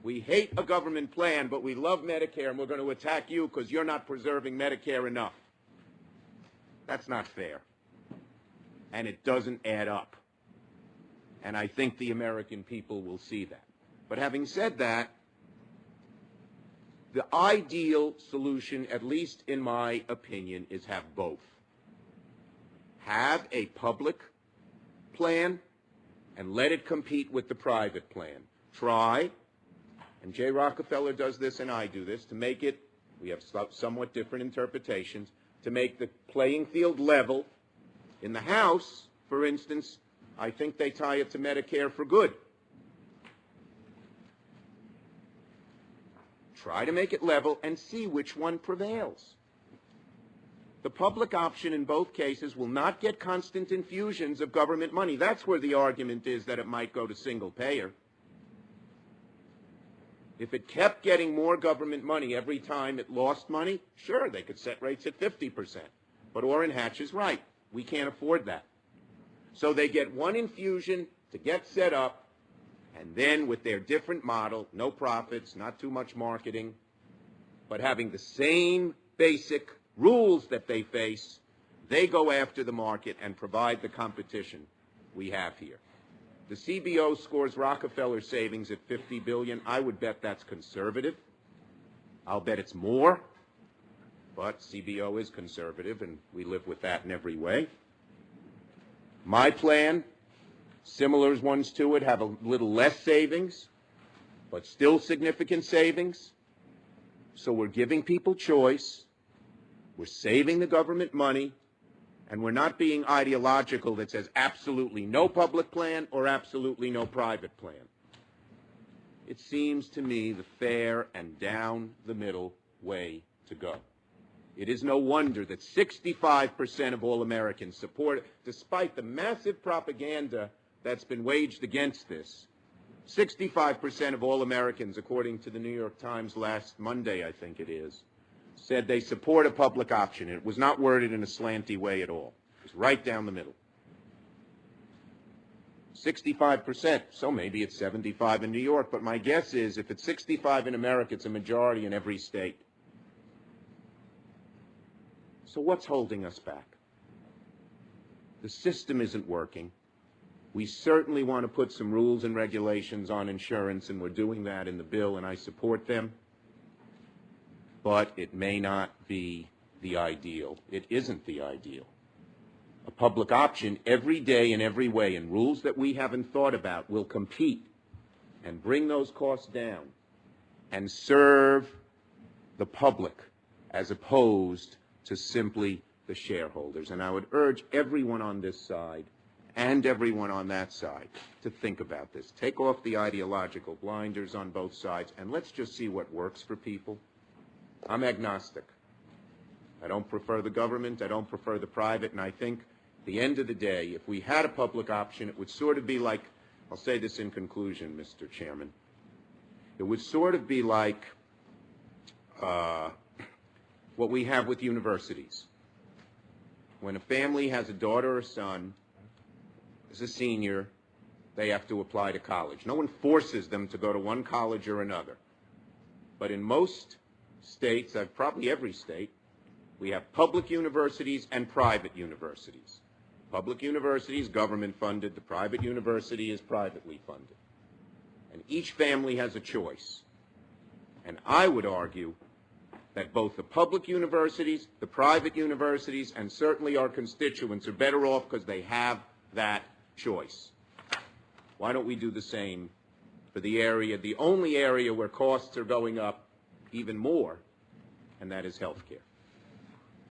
We hate a government plan, but we love Medicare, and we're going to attack you because you're not preserving Medicare enough. That's not fair. And it doesn't add up. And I think the American people will see that. But having said that, the ideal solution, at least in my opinion, is have both. Have a public plan and let it compete with the private plan. Try, and Jay Rockefeller does this and I do this, to make it, we have somewhat different interpretations, to make the playing field level. In the House, for instance, I think they tie it to Medicare for good. Try to make it level and see which one prevails. The public option in both cases will not get constant infusions of government money. That's where the argument is that it might go to single payer. If it kept getting more government money every time it lost money, sure, they could set rates at 50%. But Orrin Hatch is right. We can't afford that. So they get one infusion to get set up, and then with their different model, no profits, not too much marketing, but having the same basic rules that they face, they go after the market and provide the competition we have here. The CBO scores Rockefeller savings at $50 billion. I would bet that's conservative. I'll bet it's more, but CBO is conservative, and we live with that in every way. My plan, similar ones to it, have a little less savings, but still significant savings. So we're giving people choice, we're saving the government money, and we're not being ideological that says absolutely no public plan or absolutely no private plan. It seems to me the fair and down the middle way to go. It is no wonder that 65% of all Americans support it, despite the massive propaganda that's been waged against this. 65% of all Americans, according to the New York Times last Monday, I think it is, said they support a public option. It was not worded in a slanty way at all. It was right down the middle. 65%, so maybe it's 75 in New York, but my guess is if it's 65 in America, it's a majority in every state. So what's holding us back? The system isn't working. We certainly want to put some rules and regulations on insurance, and we're doing that in the bill, and I support them. But it may not be the ideal. It isn't the ideal. A public option every day in every way, and rules that we haven't thought about, will compete and bring those costs down and serve the public as opposed to simply the shareholders. And I would urge everyone on this side and everyone on that side to think about this. Take off the ideological blinders on both sides, and let's just see what works for people. I'm agnostic. I don't prefer the government, I don't prefer the private, and I think at the end of the day, if we had a public option, it would sort of be like, I'll say this in conclusion, Mr. Chairman, it would sort of be like what we have with universities. When a family has a daughter or son, as a senior, they have to apply to college. No one forces them to go to one college or another. But in most states, probably every state, we have public universities and private universities. Public university is government funded, the private university is privately funded. And each family has a choice. And I would argue that both the public universities, the private universities, and certainly our constituents are better off because they have that choice. Why don't we do the same for the area, the only area where costs are going up even more, and that is health care.